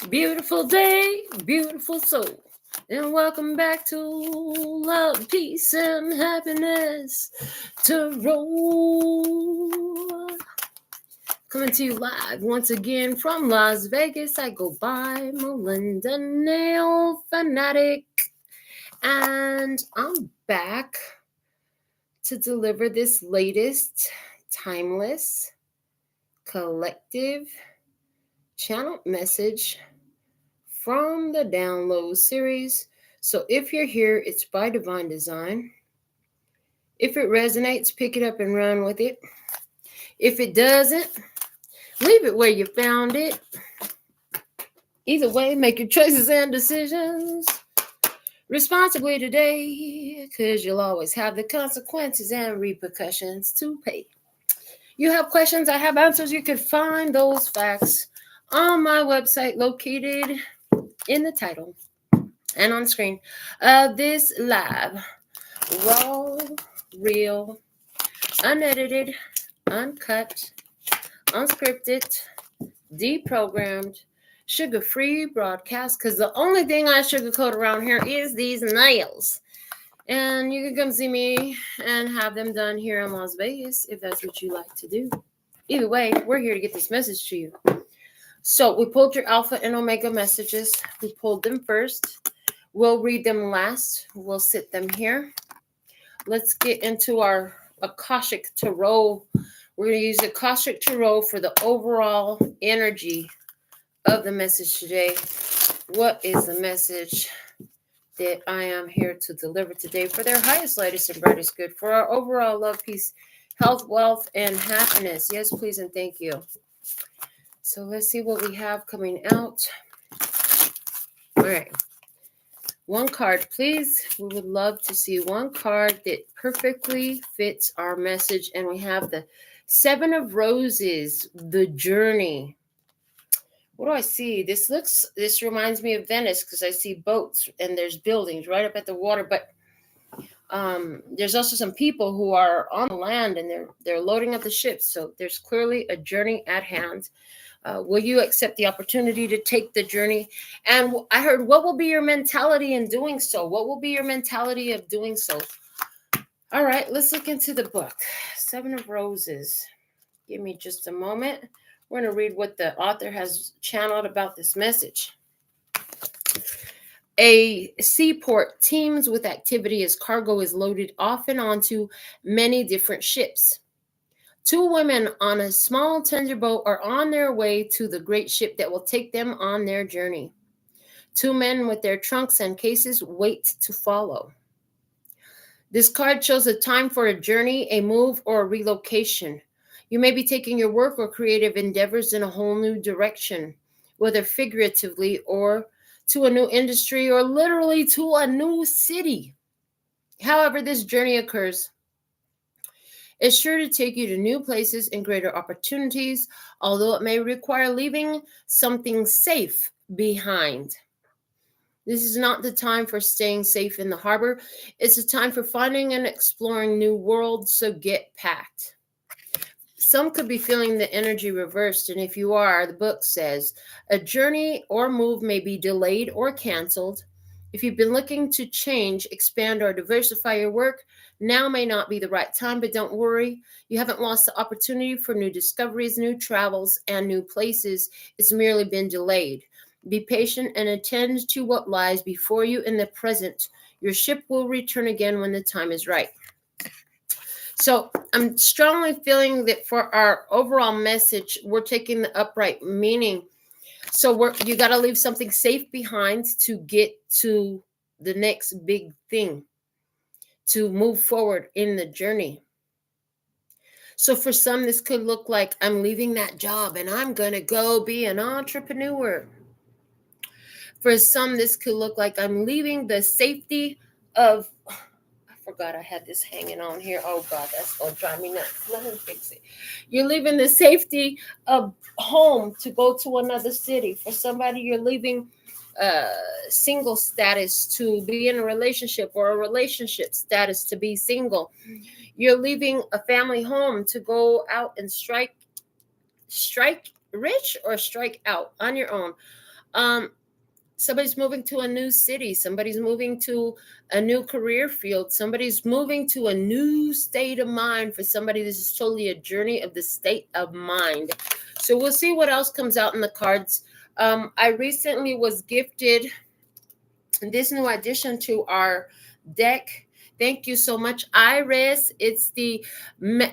Beautiful day, beautiful soul. And welcome back to Love, Peace, and Happiness Tarot. Coming to you live once again from Las Vegas. I go by Melinda NailFanatic. And I'm back to deliver this latest timeless collective channel message from the download series. So if you're here, it's by divine design. If it resonates, pick it up and run with it. If it doesn't, leave it where you found it. Either way, make your choices and decisions responsibly today, because you'll always have the consequences and repercussions to pay. You have questions, I have answers. You can find those facts on my website located in the title and on screen of this live. Raw, real, unedited, uncut, unscripted, deprogrammed, sugar-free broadcast, because the only thing I sugarcoat around here is these nails. And you can come see me and have them done here in Las Vegas if that's what you like to do. Either way, we're here to get this message to you. So we pulled your Alpha and Omega messages. We pulled them first. We'll read them last. We'll sit them here. Let's get into our Akashic Tarot. We're going to use the Akashic Tarot for the overall energy of the message today. What is the message that I am here to deliver today for their highest, lightest, and brightest good, for our overall love, peace, health, wealth, and happiness? Yes, please, and thank you. So let's see what we have coming out. All right. One card, please. We would love to see one card that perfectly fits our message. And we have the Seven of Roses, the journey. What do I see? This reminds me of Venice, because I see boats and there's buildings right up at the water. But there's also some people who are on the land and they're loading up the ships. So there's clearly a journey at hand. Will you accept the opportunity to take the journey? And I heard, what will be your mentality in doing so? What will be your mentality of doing so? All right, let's look into the book. Seven of Roses. Give me just a moment. We're going to read what the author has channeled about this message. A seaport teems with activity as cargo is loaded off and onto many different ships. Two women on a small tender boat are on their way to the great ship that will take them on their journey. Two men with their trunks and cases wait to follow. This card shows a time for a journey, a move, or a relocation. You may be taking your work or creative endeavors in a whole new direction, whether figuratively or to a new industry or literally to a new city. However this journey occurs, it's sure to take you to new places and greater opportunities, although it may require leaving something safe behind. This is not the time for staying safe in the harbor. It's a time for finding and exploring new worlds, so get packed. Some could be feeling the energy reversed, and if you are, the book says, a journey or move may be delayed or canceled. If you've been looking to change, expand, or diversify your work, now may not be the right time, but don't worry. You haven't lost the opportunity for new discoveries, new travels, and new places. It's merely been delayed. Be patient and attend to what lies before you in the present. Your ship will return again when the time is right. So I'm strongly feeling that for our overall message, we're taking the upright meaning. So you got to leave something safe behind to get to the next big thing, to move forward in the journey. So for some, this could look like I'm leaving that job and I'm going to go be an entrepreneur. For some, this could look like I'm leaving the safety of, I forgot I had this hanging on here. Oh God, that's going to drive me nuts. Let me fix it. You're leaving the safety of home to go to another city. For somebody, you're leaving single status to be in a relationship, or a relationship status to be single. You're leaving a family home to go out and strike rich or strike out on your own. Somebody's moving to a new city. Somebody's moving to a new career field. Somebody's moving to a new state of mind. For somebody, this is totally a journey of the state of mind. So we'll see what else comes out in the cards. I recently was gifted this new addition to our deck. Thank you so much, Iris. It's the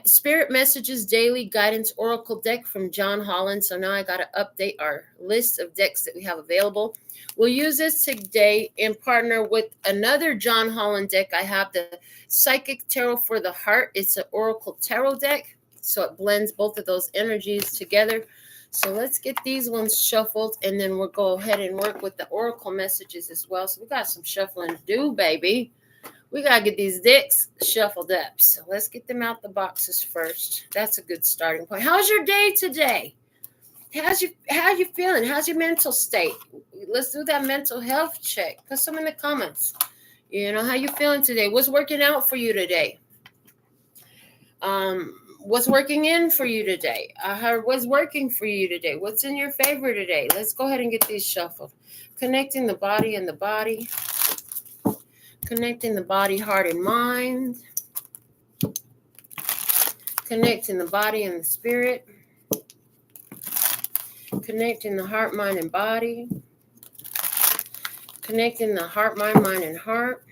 Spirit Messages Daily Guidance Oracle deck from John Holland. So now I got to update our list of decks that we have available. We'll use this today in partner with another John Holland deck. I have the Psychic Tarot for the Heart. It's an Oracle Tarot deck. So it blends both of those energies together. So let's get these ones shuffled, and then we'll go ahead and work with the oracle messages as well. So we got some shuffling to do, baby. We got to get these decks shuffled up. So let's get them out the boxes first. That's a good starting point. How's your day today? How you feeling? How's your mental state? Let's do that mental health check. Put some in the comments. You know, how you feeling today? What's working out for you today? What's working in for you today? What's working for you today? What's in your favor today? Let's go ahead and get these shuffled. Connecting the body and the body. Connecting the body, heart, and mind. Connecting the body and the spirit. Connecting the heart, mind, and body. Connecting the heart, mind, and heart.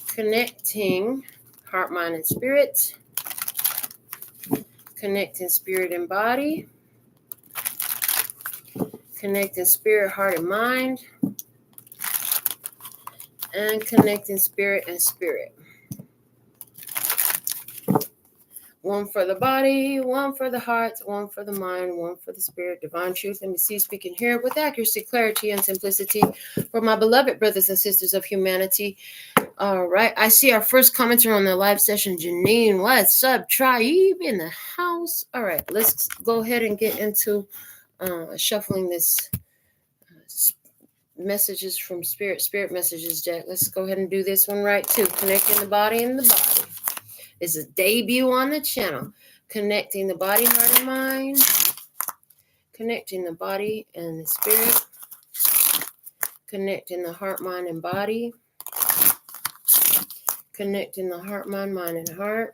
Connecting heart, mind, and spirit. Connecting spirit and body. Connecting spirit, heart, and mind. And connecting spirit and spirit. One for the body, one for the heart, one for the mind, one for the spirit. Divine truth. Let me see, speaking here with accuracy, clarity, and simplicity for my beloved brothers and sisters of humanity. All right. I see our first commenter on the live session, Janine. What's up, Tribe in the house? All right. Let's go ahead and get into shuffling this messages from Spirit Messages deck. Let's go ahead and do this one right, too. Connecting the body and the body. It's a debut on the channel. Connecting the body, heart, and mind. Connecting the body and the spirit. Connecting the heart, mind, and body. Connecting the heart, mind, and heart.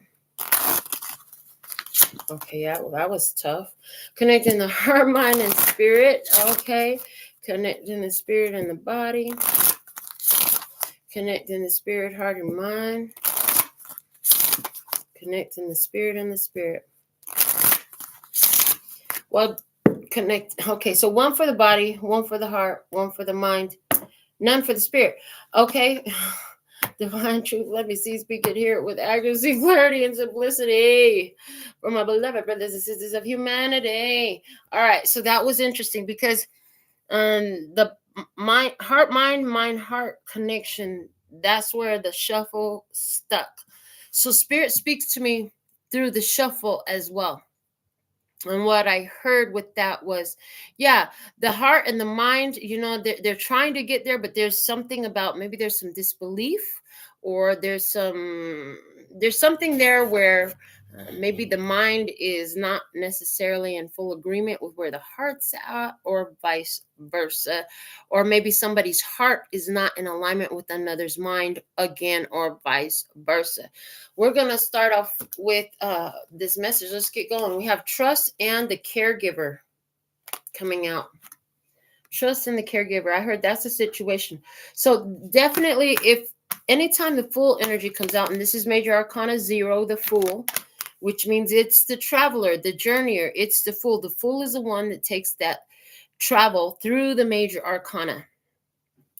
Okay, yeah, well, that was tough. Connecting the heart, mind, and spirit. Okay. Connecting the spirit and the body. Connecting the spirit, heart, and mind. Connecting the spirit and the spirit. Well, connect. Okay, so one for the body, one for the heart, one for the mind, none for the spirit. Okay. Divine truth, let me see, speak it here with accuracy, clarity, and simplicity for my beloved brothers and sisters of humanity. All right, so that was interesting because the mind, heart connection, that's where the shuffle stuck. So spirit speaks to me through the shuffle as well. And what I heard with that was, yeah, the heart and the mind, you know, they're trying to get there, but there's something about, maybe there's some disbelief, or there's something there where maybe the mind is not necessarily in full agreement with where the heart's at, or vice versa. Or maybe somebody's heart is not in alignment with another's mind again, or vice versa. We're going to start off with this message. Let's get going. We have trust and the caregiver coming out. Trust in the caregiver. I heard that's the situation. So definitely, if anytime the Fool energy comes out, and this is Major Arcana 0, the Fool, which means it's the traveler, the journeyer. It's the Fool. The Fool is the one that takes that travel through the Major Arcana.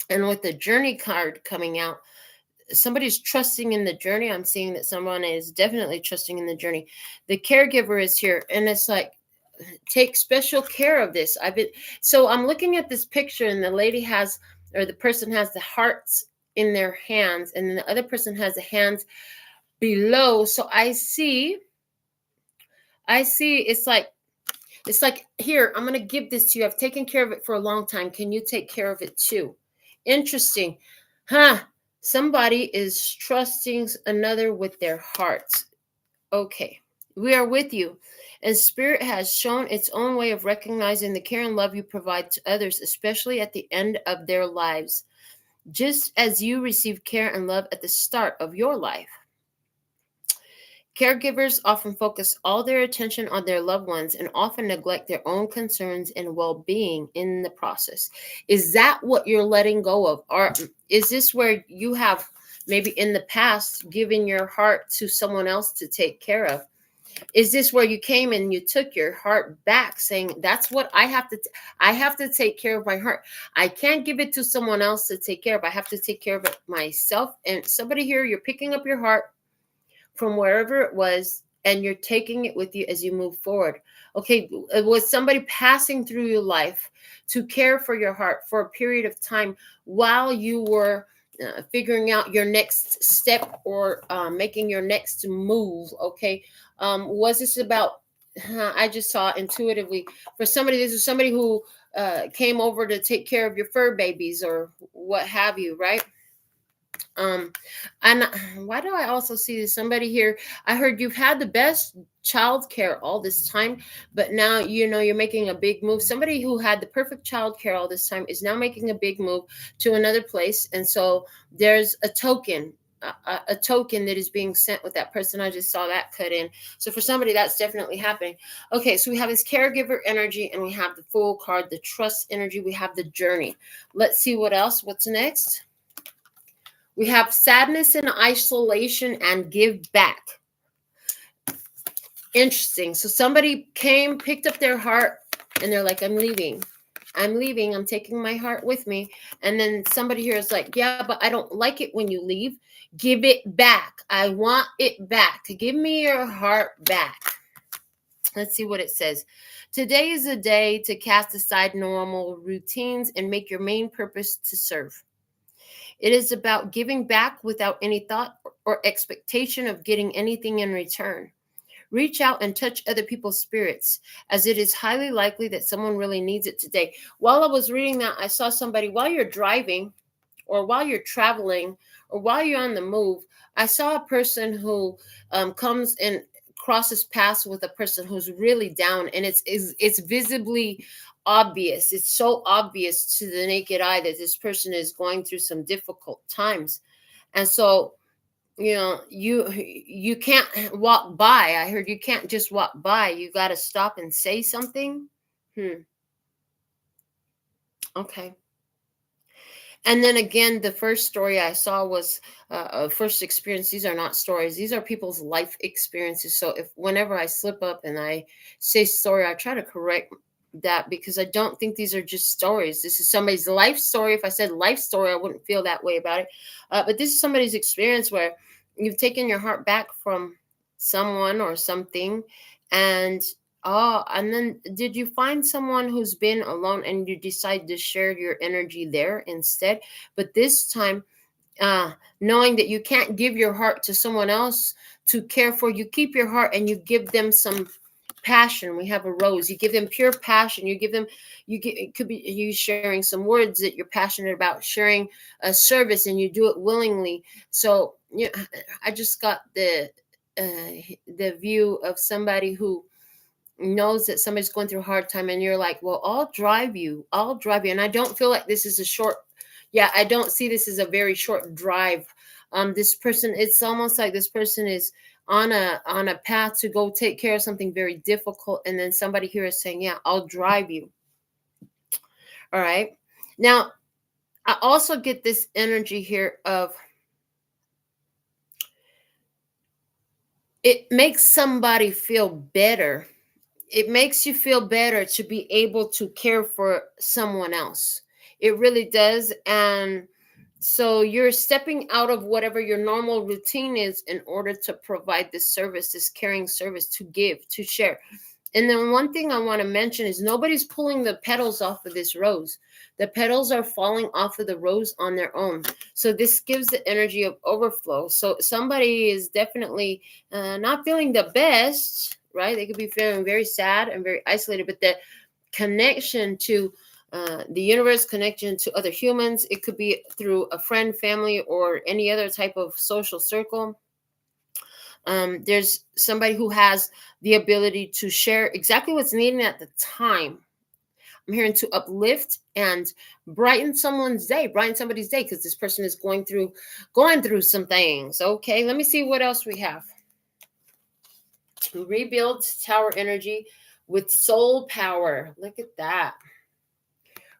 And with the Journey card coming out, somebody's trusting in the journey. I'm seeing that someone is definitely trusting in the journey. The caregiver is here, and it's like, take special care of this. So I'm looking at this picture, and the lady has, or the person has the hearts in their hands, and then the other person has the hands below. So I see it's like, here, I'm going to give this to you. I've taken care of it for a long time. Can you take care of it too? Interesting. Somebody is trusting another with their hearts. Okay. We are with you. And Spirit has shown its own way of recognizing the care and love you provide to others, especially at the end of their lives, just as you receive care and love at the start of your life. Caregivers often focus all their attention on their loved ones and often neglect their own concerns and well-being in the process. Is that what you're letting go of? Or is this where you have maybe in the past given your heart to someone else to take care of? Is this where you came and you took your heart back, saying, that's what I have to I have to take care of my heart. I can't give it to someone else to take care of. I have to take care of it myself. And somebody here, you're picking up your heart from wherever it was, and you're taking it with you as you move forward. Okay, was somebody passing through your life to care for your heart for a period of time while you were figuring out your next step or making your next move? Okay, was this about, I just saw intuitively, for somebody, this is somebody who came over to take care of your fur babies or what have you, right? And why do I also see this? Somebody here, I heard you've had the best childcare all this time, but now you're making a big move. Somebody who had the perfect childcare all this time is now making a big move to another place, and so there's a token. A token that is being sent with that person. I just saw that cut in. So for somebody, that's definitely happening. Okay, so we have this caregiver energy, and we have the Fool card, the trust energy. We have the journey. Let's see what else. What's next? We have sadness and isolation and give back. Interesting. So somebody came, picked up their heart, and they're like, I'm leaving. I'm taking my heart with me. And then somebody here is like, yeah, but I don't like it when you leave. Give it back. I want it back. Give me your heart back. Let's see what it says. Today is a day to cast aside normal routines and make your main purpose to serve. It is about giving back without any thought or expectation of getting anything in return. Reach out and touch other people's spirits, as it is highly likely that someone really needs it today. While I was reading that, I saw somebody, while you're driving or while you're traveling or while you're on the move, I saw a person who comes and crosses paths with a person who's really down, and it's visibly obvious. It's so obvious to the naked eye that this person is going through some difficult times. And so you can't walk by. I heard you can't just walk by. You got to stop and say something. Okay. And then again, the first story I saw was a first experience. These are not stories. These are people's life experiences. So whenever I slip up and I say story, I try to correct that, because I don't think these are just stories. This is somebody's life story. If I said life story, I wouldn't feel that way about it. But this is somebody's experience where you've taken your heart back from someone or something, and then did you find someone who's been alone and you decide to share your energy there instead? But this time, knowing that you can't give your heart to someone else to care for, you keep your heart and you give them some passion. We have a rose. You give them pure passion. It could be you sharing some words that you're passionate about, sharing a service, and you do it willingly. So I just got the view of somebody who knows that somebody's going through a hard time, and you're like, well, I'll drive you. And I don't feel like this is I don't see this as a very short drive. This person, it's almost like this person is on a path to go take care of something very difficult, and then somebody here is saying, yeah, I'll drive you. All right. Now, I also get this energy here of, it makes somebody feel better. It makes you feel better to be able to care for someone else. It really does. And so you're stepping out of whatever your normal routine is in order to provide this service, this caring service, to give, to share. And then one thing I want to mention is nobody's pulling the petals off of this rose. The petals are falling off of the rose on their own. So this gives the energy of overflow. So somebody is definitely not feeling the best, right? They could be feeling very sad and very isolated, but the connection to the universe, connection to other humans, it could be through a friend, family, or any other type of social circle. There's somebody who has the ability to share exactly what's needed at the time. I'm hearing to uplift and brighten someone's day, brighten somebody's day, because this person is going through some things. Okay, let me see what else we have. Rebuild Tower energy with soul power. Look at that.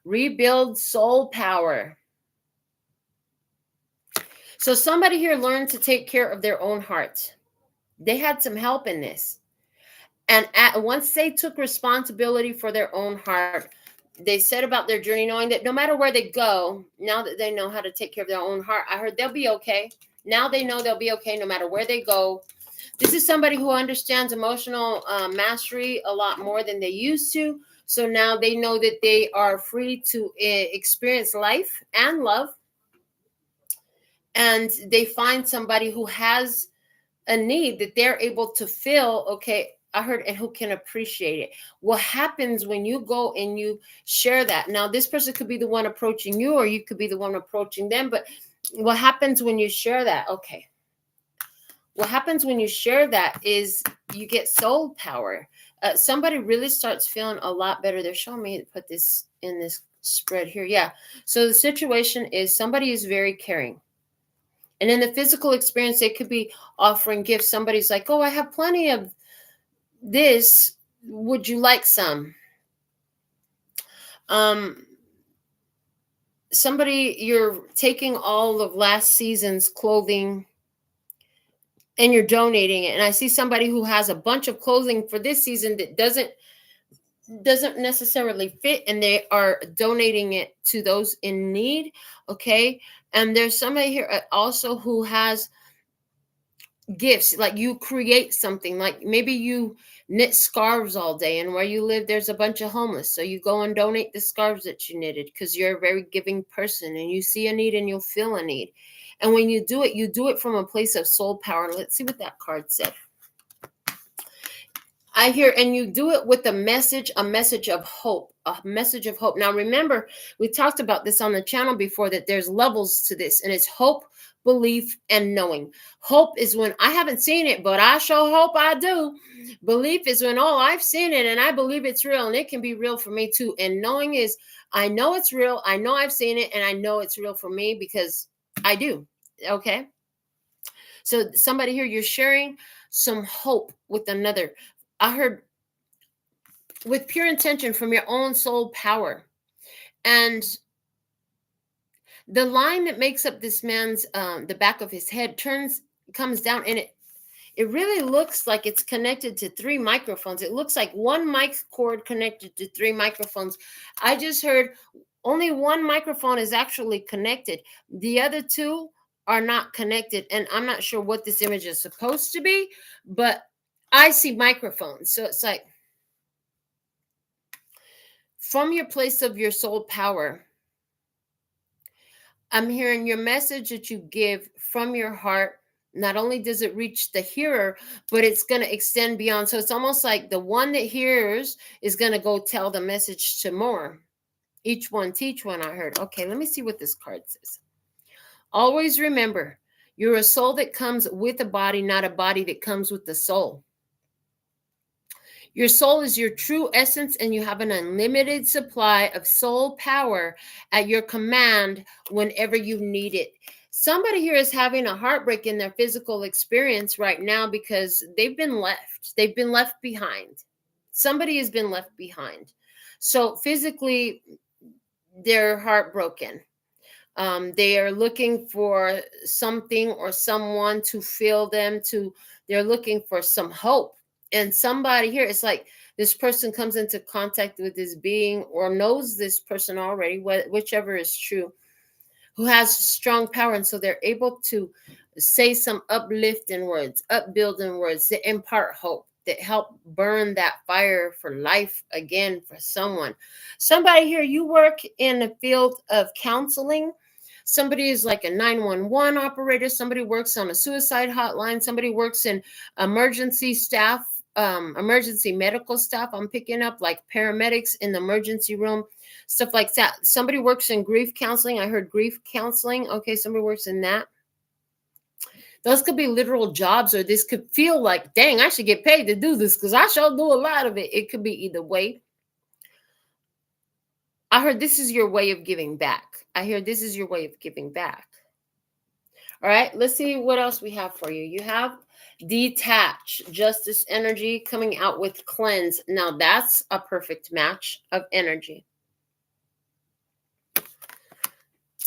Rebuild soul power. So somebody here learned to take care of their own heart. They had some help in this. And once they took responsibility for their own heart, they said about their journey, knowing that no matter where they go, now that they know how to take care of their own heart, I heard they'll be okay. Now they know they'll be okay no matter where they go. This is somebody who understands emotional mastery a lot more than they used to. So now they know that they are free to experience life and love. And they find somebody who has a need that they're able to fill. Okay, I heard, and who can appreciate it. What happens when you go and you share that? Now, this person could be the one approaching you, or you could be the one approaching them. But what happens when you share that? Okay. What happens when you share that is you get soul power. Somebody really starts feeling a lot better. They're showing me to put this in this spread here. Yeah. So the situation is somebody is very caring. And in the physical experience, they could be offering gifts. Somebody's like, oh, I have plenty of this. Would you like some? Somebody, you're taking all of last season's clothing and you're donating it. And I see somebody who has a bunch of clothing for this season that doesn't necessarily fit, and they are donating it to those in need. Okay. And there's somebody here also who has gifts. Like, you create something, like maybe you knit scarves all day, and where you live there's a bunch of homeless, so you go and donate the scarves that you knitted because you're a very giving person and you see a need and you'll feel a need. And when you do it from a place of soul power. Let's see what that card said. I hear, and you do it with a message of hope, Now, remember, we talked about this on the channel before, that there's levels to this, and it's hope, belief, and knowing. Hope is when I haven't seen it, but I sure hope I do. Belief is when, oh, I've seen it and I believe it's real, and it can be real for me too. And knowing is, I know it's real. I know I've seen it, and I know it's real for me because I do. Okay. So somebody here, you're sharing some hope with another. I heard with pure intention from your own soul power. And the line that makes up this man's, the back of his head comes down, and it really looks like it's connected to 3 microphones. It looks like one mic cord connected to 3 microphones. I just heard only 1 microphone is actually connected. The other 2 are not connected. And I'm not sure what this image is supposed to be, but I see microphones. So it's like, from your place of your soul power, I'm hearing your message that you give from your heart. Not only does it reach the hearer, but it's going to extend beyond. So it's almost like the one that hears is going to go tell the message to more. Each one teach one, I heard. Okay, let me see what this card says. Always remember, you're a soul that comes with a body, not a body that comes with the soul. Your soul is your true essence, and you have an unlimited supply of soul power at your command whenever you need it. Somebody here is having a heartbreak in their physical experience right now because they've been left. They've been left behind. Somebody has been left behind. So physically, they're heartbroken. They are looking for something or someone to feel them. They're looking for some hope. And somebody here, it's like this person comes into contact with this being, or knows this person already, whichever is true, who has strong power. And so they're able to say some uplifting words, upbuilding words that impart hope, that help burn that fire for life again for someone. Somebody here, you work in the field of counseling. Somebody is like a 911 operator. Somebody works on a suicide hotline. Somebody works in emergency staff, emergency medical staff. I'm picking up like paramedics in the emergency room, stuff like that. Somebody works in grief counseling. I heard grief counseling. Okay, somebody works in that. Those could be literal jobs, or this could feel like, dang, I should get paid to do this because I shall do a lot of it. It could be either way. I heard this is your way of giving back. I hear this is your way of giving back. All right, let's see what else we have for you. You have detach, justice energy coming out with cleanse. Now that's a perfect match of energy.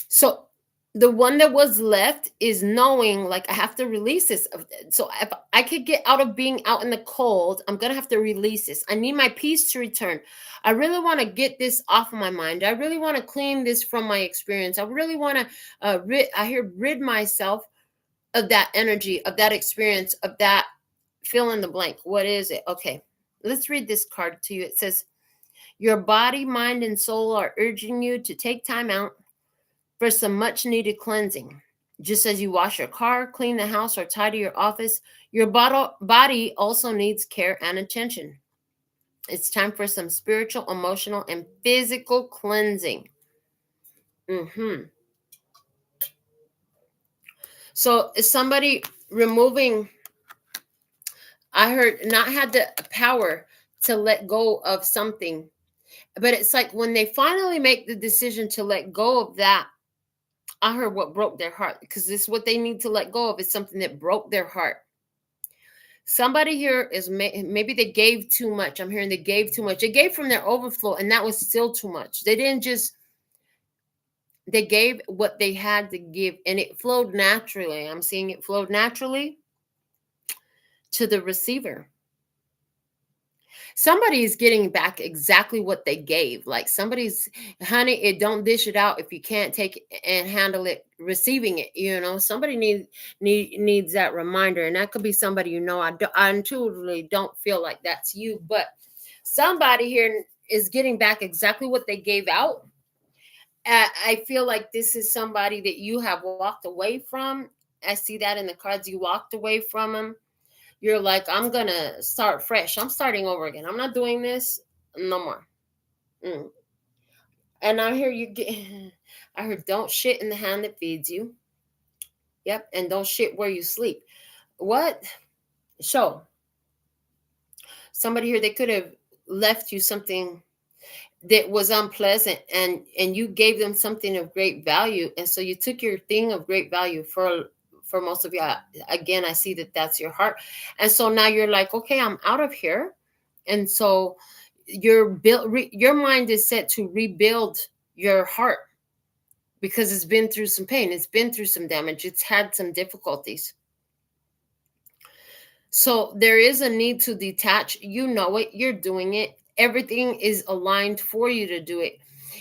So the one that was left is knowing, like, I have to release this. So if I could get out of being out in the cold, I'm going to have to release this. I need my peace to return. I really want to get this off of my mind. I really want to clean this from my experience. I really want to, rid myself of that energy, of that experience, of that fill in the blank. What is it? Okay, let's read this card to you. It says, your body, mind, and soul are urging you to take time out for some much needed cleansing. Just as you wash your car, clean the house, or tidy your office, your body also needs care and attention. It's time for some spiritual, emotional, and physical cleansing. So is somebody removing, I heard, not had the power to let go of something, but it's like when they finally make the decision to let go of that, I heard what broke their heart, because this is what they need to let go of, is something that broke their heart. Somebody here is maybe they gave too much. I'm hearing they gave too much. They gave from their overflow, and that was still too much. They didn't just, they gave what they had to give, and it flowed naturally. I'm seeing it flowed naturally to the receiver. Somebody is getting back exactly what they gave. Like somebody's, honey, don't dish it out if you can't take it and handle it, receiving it. Somebody needs that reminder, and that could be somebody. I intuitively don't feel like that's you, but somebody here is getting back exactly what they gave out. I feel like this is somebody that you have walked away from. I see that in the cards. You walked away from them. You're like, I'm going to start fresh. I'm starting over again. I'm not doing this no more. And I heard, don't shit in the hand that feeds you. Yep. And don't shit where you sleep. What? So somebody here, they could have left you something that was unpleasant, and you gave them something of great value. And so you took your thing of great value for most of you. Again, I see that that's your heart. And so now you're like, okay, I'm out of here. And so your mind is set to rebuild your heart, because it's been through some pain. It's been through some damage. It's had some difficulties. So there is a need to detach. You know it. You're doing it. Everything is aligned for you to do it.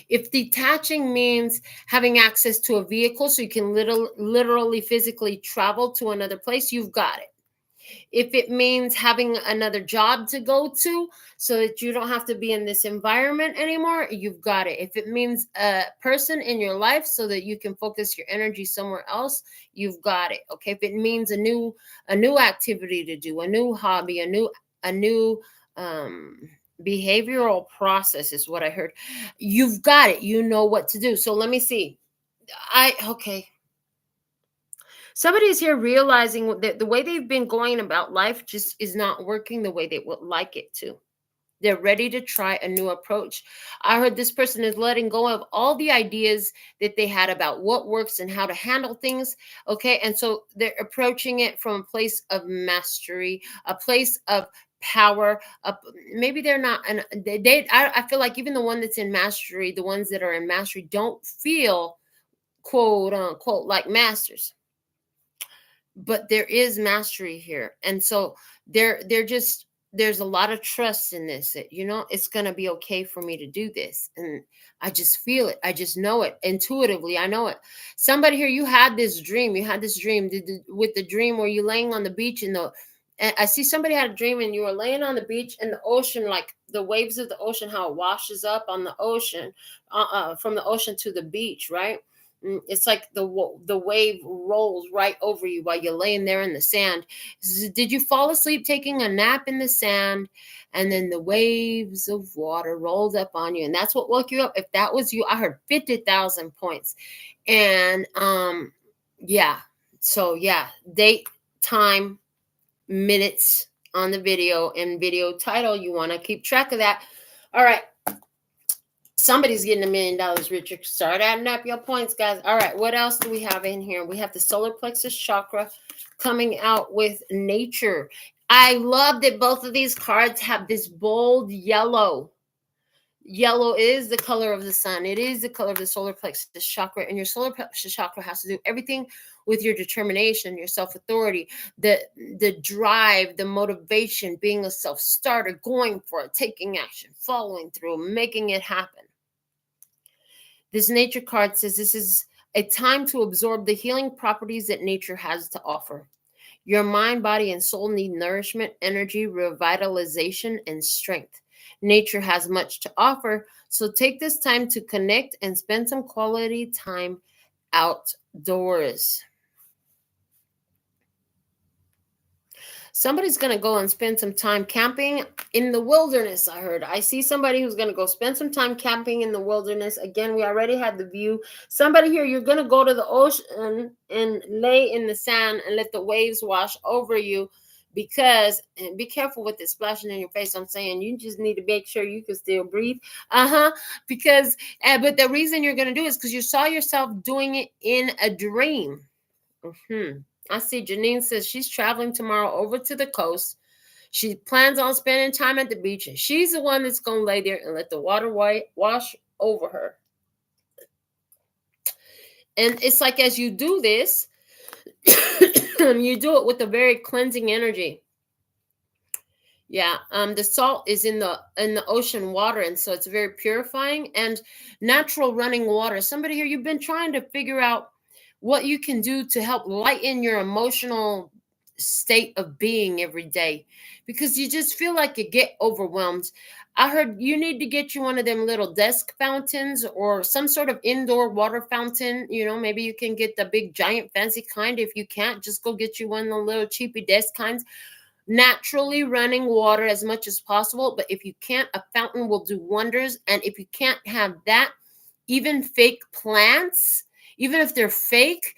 If detaching means having access to a vehicle so you can literally physically travel to another place, you've got it. If it means having another job to go to so that you don't have to be in this environment anymore, you've got it. If it means a person in your life so that you can focus your energy somewhere else, you've got it. Okay. If it means a new activity to do, a new hobby, a new behavioral process is what I heard. You've got it. You know what to do. So let me see. Okay. Somebody is here realizing that the way they've been going about life just is not working the way they would like it to. They're ready to try a new approach. I heard this person is letting go of all the ideas that they had about what works and how to handle things. Okay. And so they're approaching it from a place of mastery, a place of power. Maybe they're not, and I feel like even the one that's in mastery, the ones that are in mastery don't feel quote unquote like masters. But there is mastery here. And so there's a lot of trust in this, that it's going to be okay for me to do this. And I just feel it. I just know it intuitively. I know it. Somebody here, you had this dream with the dream where you're laying on the beach and I see somebody had a dream and you were laying on the beach and the ocean, like the waves of the ocean, how it washes up on the ocean, from the ocean to the beach, right? It's like the wave rolls right over you while you're laying there in the sand. Did you fall asleep taking a nap in the sand, and then the waves of water rolled up on you, and that's what woke you up? If that was you, I heard 50,000 points. And yeah, So yeah, date, time, minutes on the video, and video title. You want to keep track of that. All right. Somebody's getting $1 million richer. Start adding up your points, guys. All right. What else do we have in here? We have the solar plexus chakra coming out with nature. I love that both of these cards have this bold yellow. Yellow is the color of the sun. It is the color of the solar plexus chakra. And your solar plexus chakra has to do everything with your determination, your self-authority, the drive, the motivation, being a self-starter, going for it, taking action, following through, making it happen. This nature card says this is a time to absorb the healing properties that nature has to offer. Your mind, body, and soul need nourishment, energy, revitalization, and strength. Nature has much to offer, so take this time to connect and spend some quality time outdoors. Somebody's going to go and spend some time camping in the wilderness, I heard. I see somebody who's going to go spend some time camping in the wilderness. Again, we already had the view. Somebody here, you're going to go to the ocean and lay in the sand and let the waves wash over you, because, and be careful with it splashing in your face. I'm saying you just need to make sure you can still breathe. Because, but the reason you're going to do it is because you saw yourself doing it in a dream. I see Janine says she's traveling tomorrow over to the coast. She plans on spending time at the beach, and she's the one that's going to lay there and let the water wash over her. And it's like, as you do this, you do it with a very cleansing energy. Yeah, the salt is in the ocean water, and so it's very purifying and natural running water. Somebody here, you've been trying to figure out what you can do to help lighten your emotional state of being every day, because you just feel like you get overwhelmed. I heard you need to get you one of them little desk fountains or some sort of indoor water fountain. You know, maybe you can get the big giant fancy kind. If you can't, just go get you one of the little cheapy desk kinds. Naturally running water as much as possible. But if you can't, a fountain will do wonders. And if you can't have that, even fake plants, even if they're fake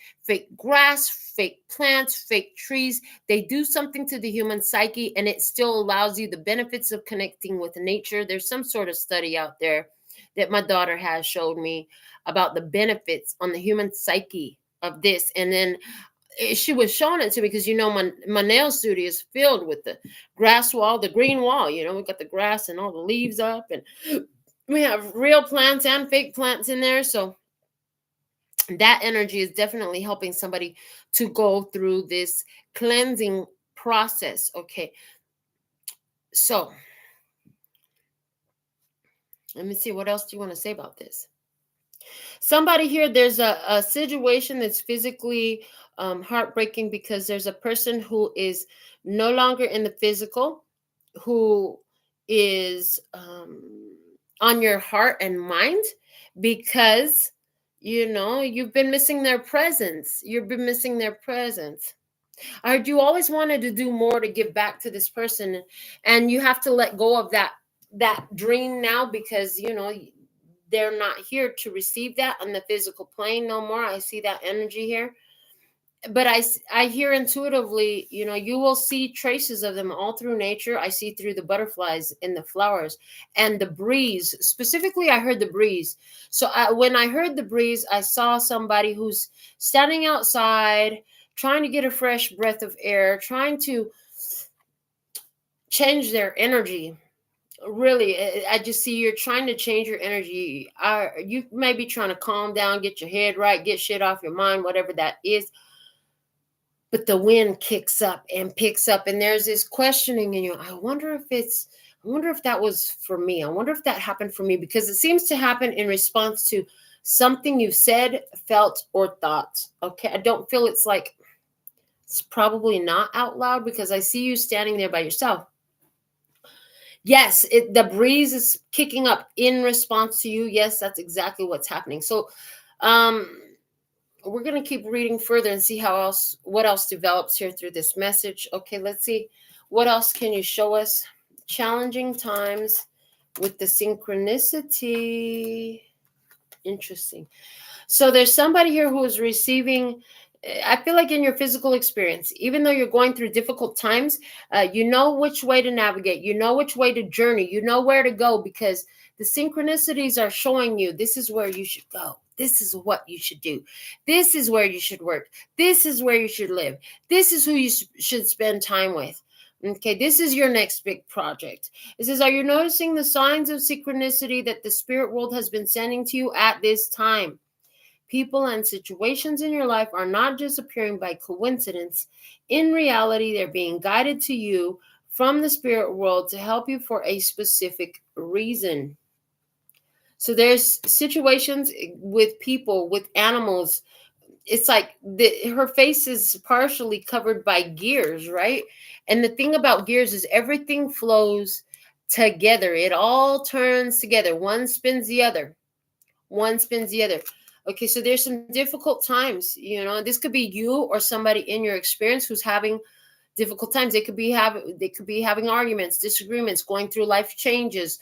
grass, fake plants, fake trees, they do something to the human psyche, and it still allows you the benefits of connecting with nature. There's some sort of study out there that my daughter has showed me about the benefits on the human psyche of this. And then she was showing it to me because, you know, my nail studio is filled with the grass wall, the green wall. You know, we got the grass and all the leaves up, and we have real plants and fake plants in there. So that energy is definitely helping somebody to go through this cleansing process. Okay. So let me see. What else do you want to say about this? Somebody here, there's a situation that's physically heartbreaking, because there's a person who is no longer in the physical, who is on your heart and mind, because, you know, you've been missing their presence. You've been missing their presence. Or you always wanted to do more to give back to this person, and you have to let go of that dream now, because, you know, they're not here to receive that on the physical plane no more. I see that energy here. But I hear intuitively, you know, you will see traces of them all through nature. I see through the butterflies and the flowers and the breeze. Specifically, I heard the breeze. So when I heard the breeze, I saw somebody who's standing outside, trying to get a fresh breath of air, trying to change their energy. Really, I just see you're trying to change your energy. You may be trying to calm down, get your head right, get shit off your mind, whatever that is. But the wind kicks up and picks up, and there's this questioning in you. I wonder if that was for me. I wonder if that happened for me, because it seems to happen in response to something you've said, felt, or thought. Okay, I don't feel it's probably not out loud, because I see you standing there by yourself. Yes, the breeze is kicking up in response to you. Yes, that's exactly what's happening. So we're going to keep reading further and see what else develops here through this message. Okay, let's see. What else can you show us? Challenging times with the synchronicity. Interesting. So there's somebody here who is receiving I feel like in your physical experience, even though you're going through difficult times, you know which way to navigate, you know which way to journey, you know where to go, because the synchronicities are showing you this is where you should go. This is what you should do. This is where you should work. This is where you should live. This is who you should spend time with. Okay, this is your next big project. It says, are you noticing the signs of synchronicity that the spirit world has been sending to you at this time? People and situations in your life are not just appearing by coincidence. In reality, they're being guided to you from the spirit world to help you for a specific reason. So there's situations with people, with animals. It's like her face is partially covered by gears, right? And the thing about gears is everything flows together. It all turns together. One spins the other. One spins the other. Okay, so there's some difficult times, this could be you or somebody in your experience who's having difficult times. They could be having arguments, disagreements, going through life changes,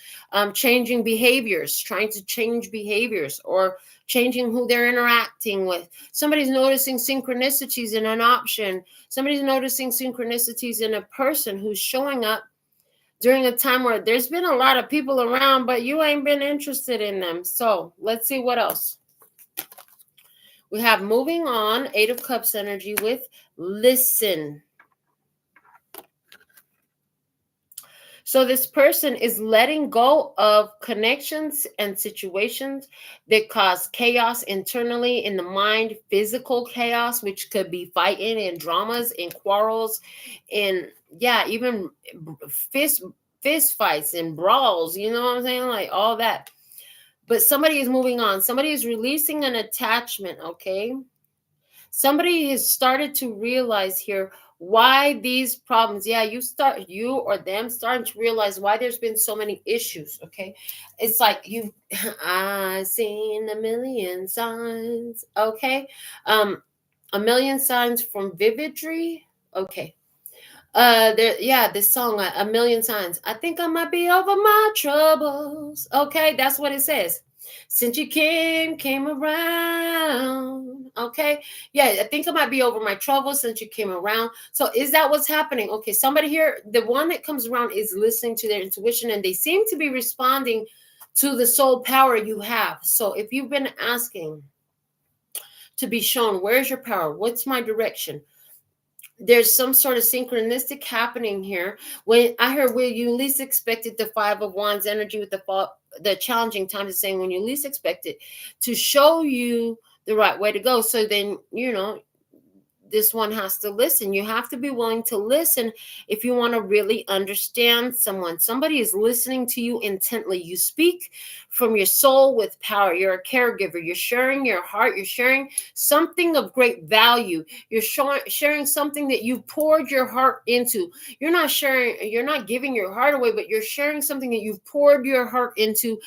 changing behaviors, trying to change behaviors, or changing who they're interacting with. Somebody's noticing synchronicities in an option. Somebody's noticing synchronicities in a person who's showing up during a time where there's been a lot of people around, but you ain't been interested in them. So let's see what else. We have moving on, 8 of Cups energy with listen. So this person is letting go of connections and situations that cause chaos internally in the mind, physical chaos, which could be fighting and dramas and quarrels and even fist fights and brawls, you know what I'm saying? Like all that. But somebody is moving on. Somebody is releasing an attachment, okay? Somebody has started to realize here why these problems, you or them starting to realize why there's been so many issues, okay? It's like I seen a million signs, okay? A million signs from Vividry, okay. This song, A Million Signs. I think I might be over my troubles. Okay, that's what it says. Since you came around. Okay. Yeah, I think I might be over my troubles since you came around. So is that what's happening? Okay, somebody here, the one that comes around is listening to their intuition, and they seem to be responding to the soul power you have. So if you've been asking to be shown, where's your power? What's my direction? There's some sort of synchronistic happening here. When I heard where you least expected, the 5 of Wands energy with the challenging times is saying when you least expect it to show you the right way to go. So then, this one has to listen. You have to be willing to listen if you want to really understand someone. Somebody is listening to you intently. You speak from your soul with power. You're a caregiver. You're sharing your heart. You're sharing something of great value. You're sharing something that you poured your heart into. You're not giving your heart away, but you're sharing something that you've poured your heart into.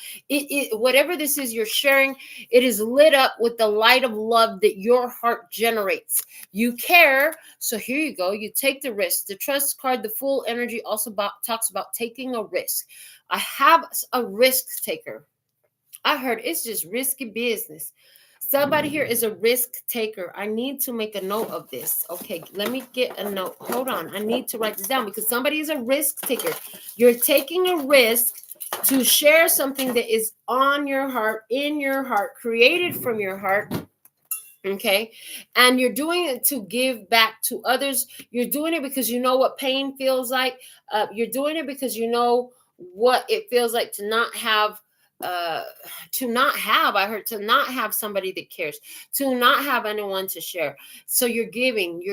Whatever this is you're sharing, it is lit up with the light of love that your heart generates. You care. So here you go. You take the risk. The trust card, the Fool energy also talks about taking a risk. I have a risk taker. I heard it's just risky business. Somebody here is a risk taker. I need to make a note of this. Okay, let me get a note. Hold on. I need to write this down because somebody is a risk taker. You're taking a risk to share something that is on your heart, in your heart, created from your heart. Okay. And you're doing it to give back to others. You're doing it because you know what pain feels like. You're doing it because you know what it feels like to not have I heard to not have somebody that cares, to not have anyone to share. So you're giving.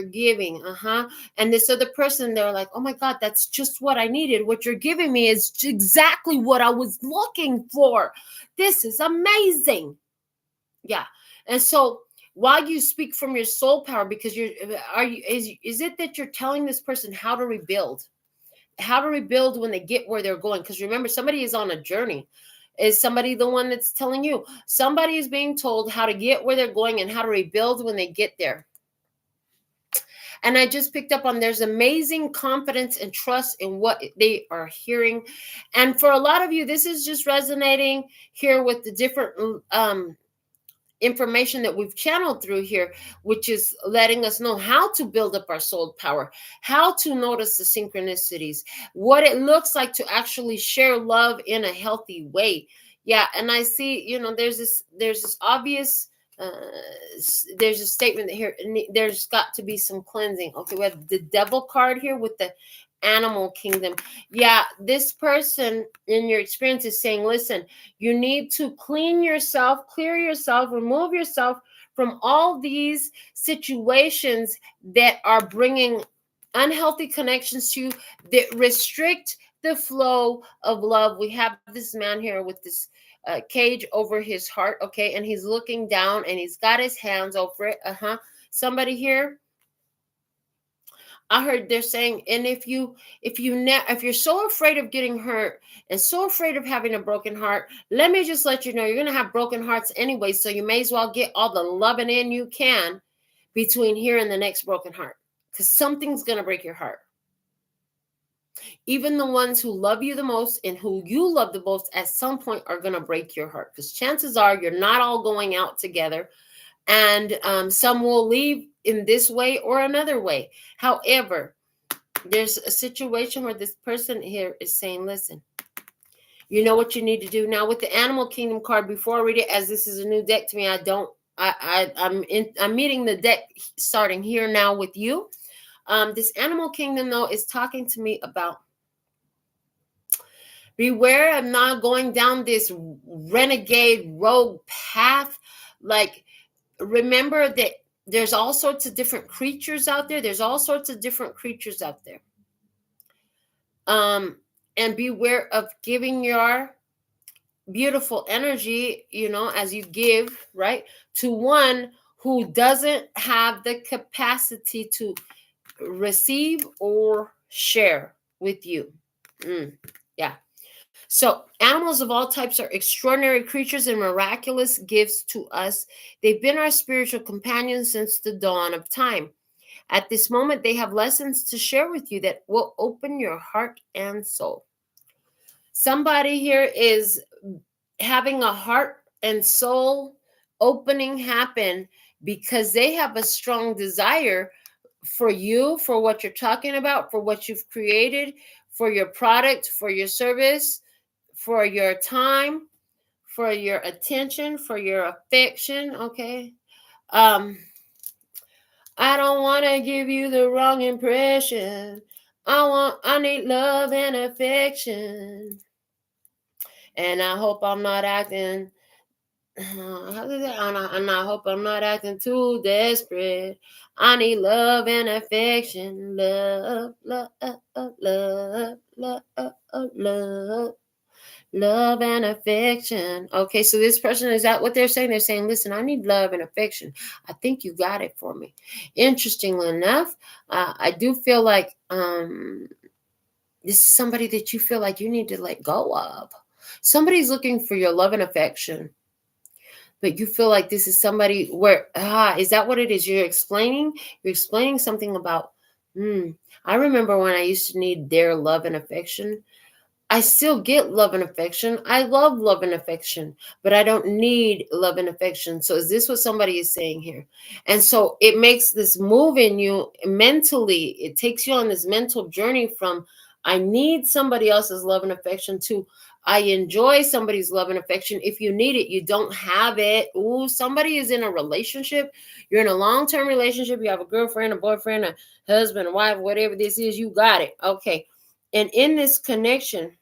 And this other person, they're like, oh my God, that's just what I needed. What you're giving me is exactly what I was looking for. This is amazing. Yeah. And so while you speak from your soul power, because is it that you're telling this person how to rebuild when they get where they're going? Because remember, somebody is on a journey. Is somebody the one that's telling you? Somebody is being told how to get where they're going and how to rebuild when they get there. And I just picked up on there's amazing confidence and trust in what they are hearing. And for a lot of you, this is just resonating here with the different information that we've channeled through here, which is letting us know how to build up our soul power, how to notice the synchronicities, what it looks like to actually share love in a healthy way. Yeah, and I see, there's this obvious, there's a statement here, there's got to be some cleansing. Okay, we have the devil card here with the animal kingdom. Yeah, this person in your experience is saying, listen, you need to clean yourself, clear yourself, remove yourself from all these situations that are bringing unhealthy connections to you, that restrict the flow of love. We have this man here with this cage over his heart, okay, and he's looking down and he's got his hands over it. Somebody here, I heard they're saying, and if you're so afraid of getting hurt and so afraid of having a broken heart, let me just let you know you're gonna have broken hearts anyway. So you may as well get all the loving in you can between here and the next broken heart, because something's gonna break your heart. Even the ones who love you the most and who you love the most at some point are gonna break your heart, because chances are you're not all going out together. And some will leave in this way or another way. However, there's a situation where this person here is saying, listen, you know what you need to do. Now with the Animal Kingdom card, before I read it, as this is a new deck to me, I'm meeting the deck starting here now with you. This Animal Kingdom, though, is talking to me about beware of not going down this renegade rogue path. Like, remember that there's all sorts of different creatures out there. And beware of giving your beautiful energy, as you give, right, to one who doesn't have the capacity to receive or share with you. Yeah. So animals of all types are extraordinary creatures and miraculous gifts to us. They've been our spiritual companions since the dawn of time. At this moment, they have lessons to share with you that will open your heart and soul. Somebody here is having a heart and soul opening happen because they have a strong desire for you, for what you're talking about, for what you've created, for your product, for your service, for your time, for your attention, for your affection, okay? I don't want to give you the wrong impression. I need love and affection. And I hope I'm not acting, and I hope I'm not acting too desperate. I need love and affection. Love, love, love, love, love. Love and affection. Okay, so this person, is that what they're saying? They're saying, listen, I need love and affection. I think you got it for me. Interestingly enough, I do feel like this is somebody that you feel like you need to let go of. Somebody's looking for your love and affection, but you feel like this is somebody where, is that what it is? You're explaining something about, I remember when I used to need their love and affection. I still get love and affection. I love love and affection, but I don't need love and affection. So is this what somebody is saying here? And so it makes this move in you mentally. It takes you on this mental journey from, I need somebody else's love and affection, to I enjoy somebody's love and affection. If you need it, you don't have it. Ooh, somebody is in a relationship. You're in a long-term relationship. You have a girlfriend, a boyfriend, a husband, a wife, whatever this is, you got it. Okay. And in this connection,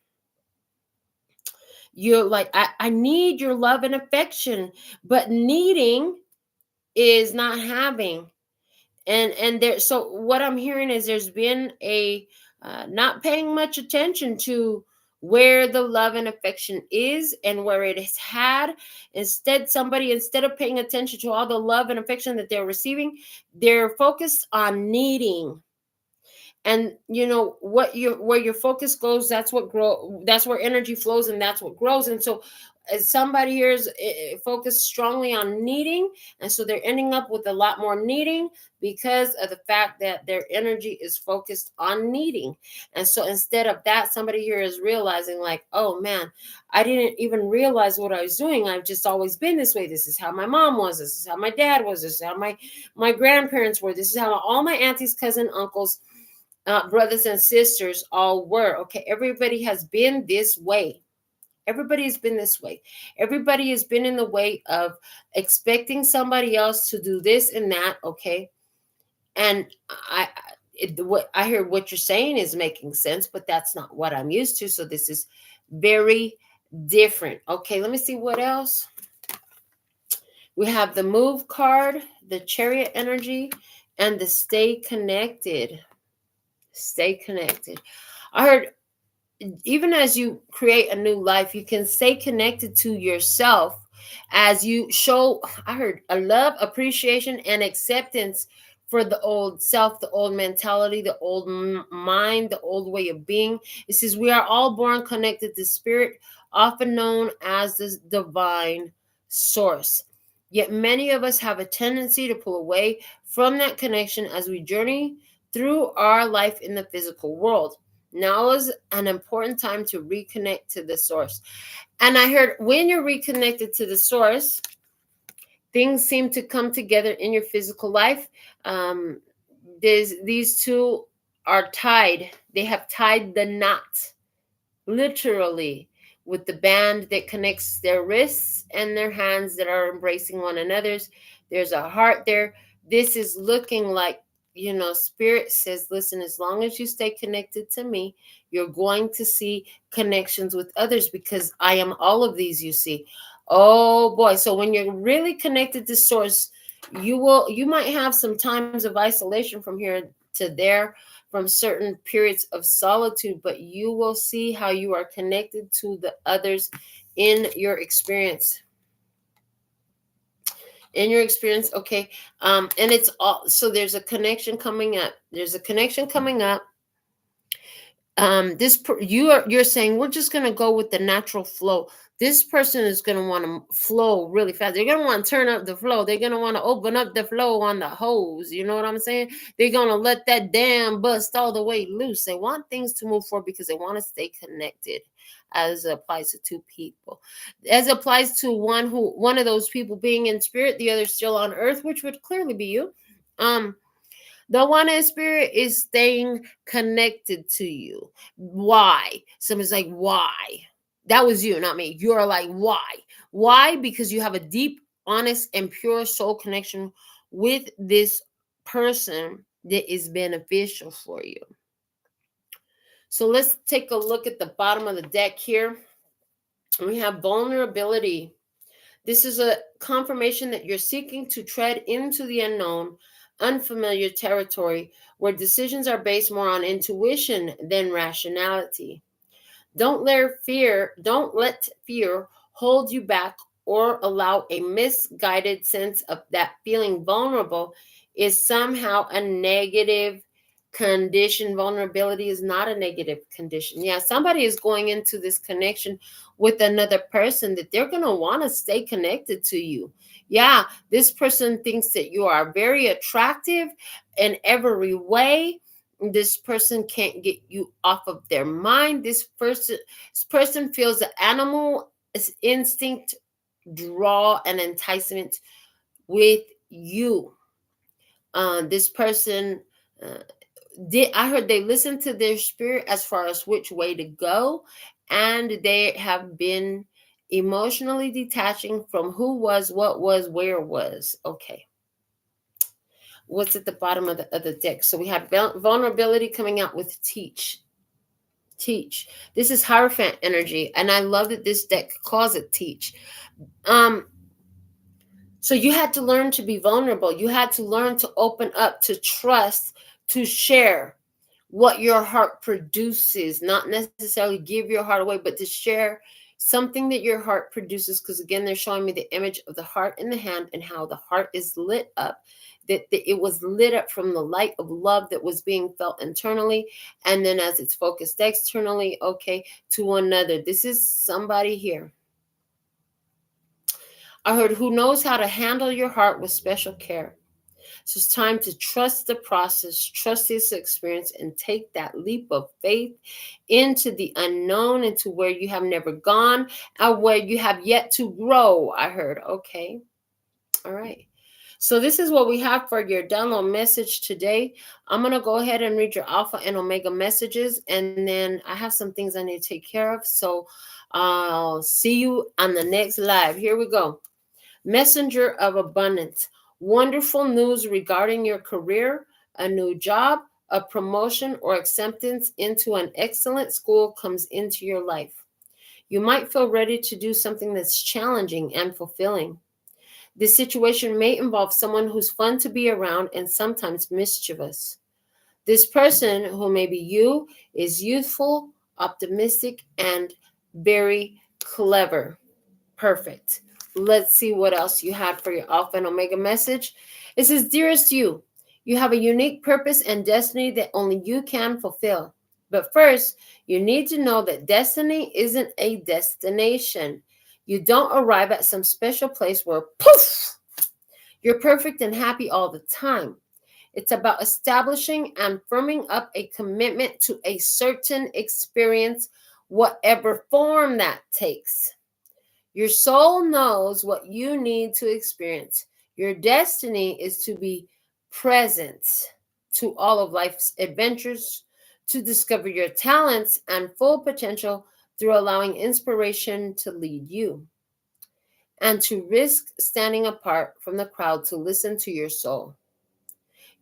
you're like, I need your love and affection, but needing is not having. And there, so what I'm hearing is there's been a not paying much attention to where the love and affection is and where it is had. Instead of paying attention to all the love and affection that they're receiving, they're focused on needing. And where your focus goes, that's where energy flows, and that's what grows. And so as somebody here is focused strongly on needing, and so they're ending up with a lot more needing because of the fact that their energy is focused on needing. And so instead of that, somebody here is realizing like, oh man, I didn't even realize what I was doing. I've just always been this way. This is how my mom was. This is how my dad was. This is how my grandparents were. This is how all my aunties, cousins, uncles, brothers and sisters all were. Okay, everybody has been this way. Everybody has been this way. Everybody has been in the way of expecting somebody else to do this and that. Okay, and what I hear what you're saying is making sense, but that's not what I'm used to. So this is very different. Okay, let me see what else. We have the Move card, the Chariot energy, and the Stay Connected. Stay connected. I heard even as you create a new life, you can stay connected to yourself as you show, I heard, a love, appreciation, and acceptance for the old self, the old mentality, the old mind, the old way of being. It says we are all born connected to spirit, often known as the divine source. Yet many of us have a tendency to pull away from that connection as we journey through our life in the physical world. Now is an important time to reconnect to the source. And I heard when you're reconnected to the source, things seem to come together in your physical life. These two are tied. They have tied the knot, literally, with the band that connects their wrists and their hands that are embracing one another's. There's a heart there. This is looking like, Spirit says, listen, as long as you stay connected to me, you're going to see connections with others because I am all of these, you see. Oh boy. So when you're really connected to source, you might have some times of isolation from here to there, from certain periods of solitude, but you will see how you are connected to the others in your experience. Okay. And it's all, so there's a connection coming up. You're saying we're just going to go with the natural flow. This person is going to want to flow really fast. They're going to want to turn up the flow. They're going to want to open up the flow on the hose. You know what I'm saying? They're going to let that dam bust all the way loose. They want things to move forward because they want to stay connected, as it applies to two people. As it applies to one of those people being in spirit, the other still on earth, which would clearly be you. The one in spirit is staying connected to you. Why? Someone's like, why? That was you, not me. You're like, why? Why? Because you have a deep, honest, and pure soul connection with this person that is beneficial for you. So let's take a look at the bottom of the deck here. We have vulnerability. This is a confirmation that you're seeking to tread into the unknown, unfamiliar territory where decisions are based more on intuition than rationality. Don't let fear hold you back or allow a misguided sense of that feeling vulnerable is somehow a negative condition. Vulnerability is not a negative condition. Yeah, somebody is going into this connection with another person that they're going to want to stay connected to you. Yeah, this person thinks that you are very attractive in every way. This person can't get you off of their mind. This person feels the animal instinct draw and enticement with you. This person I heard they listen to their spirit as far as which way to go, and they have been emotionally detaching from who was, what was, where was. Okay. What's at the bottom of the deck? So we have vulnerability coming out with teach. This is Hierophant energy, and I love that this deck calls it teach. So you had to learn to be vulnerable. You had to learn to open up, to trust, to share what your heart produces, not necessarily give your heart away, but to share something that your heart produces, because again, they're showing me the image of the heart in the hand and how the heart is lit up, that it was lit up from the light of love that was being felt internally, and then as it's focused externally, okay, to another. This is somebody here. I heard who knows how to handle your heart with special care. So it's time to trust the process, trust this experience, and take that leap of faith into the unknown, into where you have never gone, and where you have yet to grow. I heard, okay. All right. So this is what we have for your download message today. I'm going to go ahead and read your alpha and omega messages, and then I have some things I need to take care of. So I'll see you on the next live. Here we go. Messenger of abundance. Wonderful news regarding your career, a new job, a promotion, or acceptance into an excellent school comes into your life. You might feel ready to do something that's challenging and fulfilling. This situation may involve someone who's fun to be around and sometimes mischievous. This person, who may be you, is youthful, optimistic, and very clever. Perfect. Let's see what else you had for your alpha and omega message. It says, dearest you, you have a unique purpose and destiny that only you can fulfill. But first, you need to know that destiny isn't a destination. You don't arrive at some special place where, poof, you're perfect and happy all the time. It's about establishing and firming up a commitment to a certain experience, whatever form that takes. Your soul knows what you need to experience. Your destiny is to be present to all of life's adventures, to discover your talents and full potential through allowing inspiration to lead you, and to risk standing apart from the crowd to listen to your soul.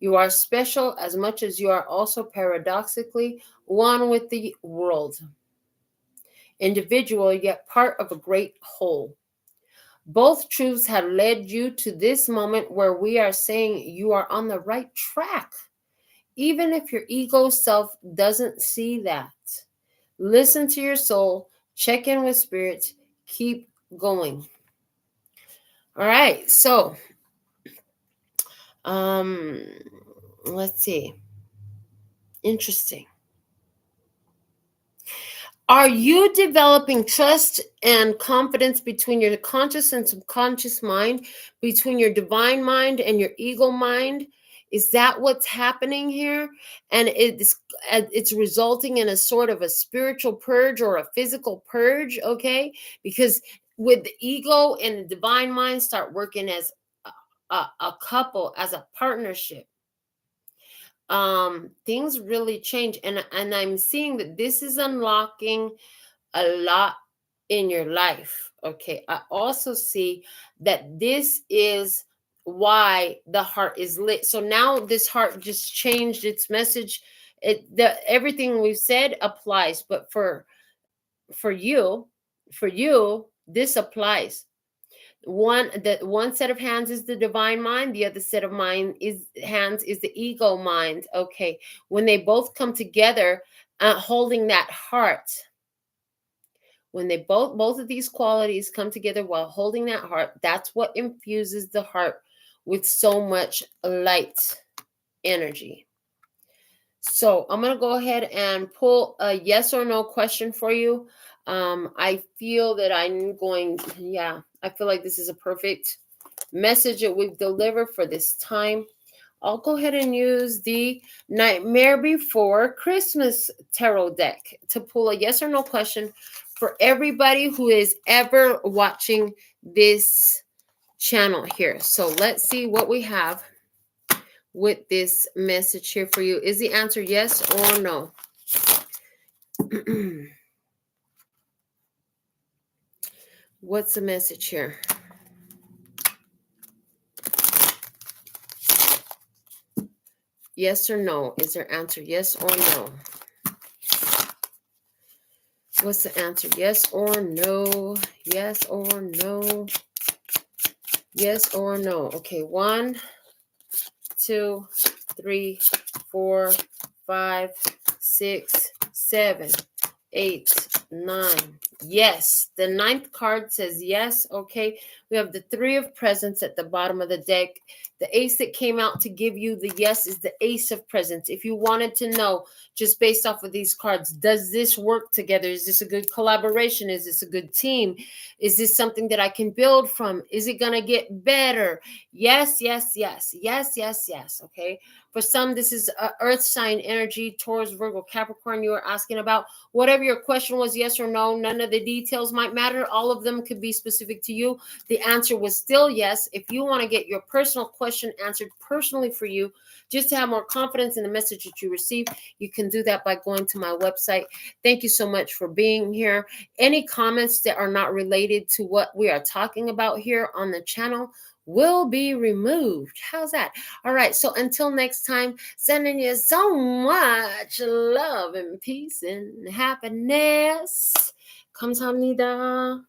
You are special as much as you are also paradoxically one with the world. Individual, yet part of a great whole. Both truths have led you to this moment where we are saying you are on the right track, even if your ego self doesn't see that. Listen to your soul, check in with spirit, keep going. All right, so let's see. Interesting. Are you developing trust and confidence between your conscious and subconscious mind, between your divine mind and your ego mind? Is that what's happening here? And it's resulting in a sort of a spiritual purge or a physical purge, okay? Because with the ego and the divine mind start working as a couple, as a partnership, things really change. And I'm seeing that this is unlocking a lot in your life. Okay. I also see that this is why the heart is lit. So now this heart just changed its message. Everything we've said applies, but for you, this applies. One set of hands is the divine mind, the other set of hands is the ego mind. Okay, when they both come together, holding that heart, when they both of these qualities come together while holding that heart, that's what infuses the heart with so much light energy. So I'm going to go ahead and pull a yes or no question for you. I feel that I feel like this is a perfect message that we've delivered for this time. I'll go ahead and use the Nightmare Before Christmas tarot deck to pull a yes or no question for everybody who is ever watching this channel here. So let's see what we have with this message here for you. Is the answer yes or no? What's the message here? Yes or no? Is their answer yes or no? What's the answer? Yes or no? Yes or no? Yes or no? Okay, 1, 2, 3, 4, 5, 6, 7, 8, 9, Yes, the 9th card says yes. Okay, we have the 3 of presents at the bottom of the deck. The ace that came out to give you the yes is the ace of presents. If you wanted to know, just based off of these cards, does this work together? Is this a good collaboration? Is this a good team? Is this something that I can build from? Is it going to get better? Yes, yes, yes, yes, yes, yes. Okay, for some, this is earth sign energy, Taurus, Virgo, Capricorn. You are asking about whatever your question was, yes or no. None of the details might matter. All of them could be specific to you. The answer was still yes. If you want to get your personal question answered personally for you, just to have more confidence in the message that you receive, you can do that by going to my website. Thank you so much for being here. Any comments that are not related to what we are talking about here on the channel will be removed. How's that? All right. So until next time, sending you so much love and peace and happiness. 감사합니다.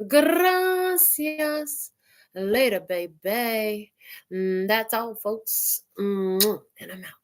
Gracias. Later, baby. That's all, folks. And I'm out.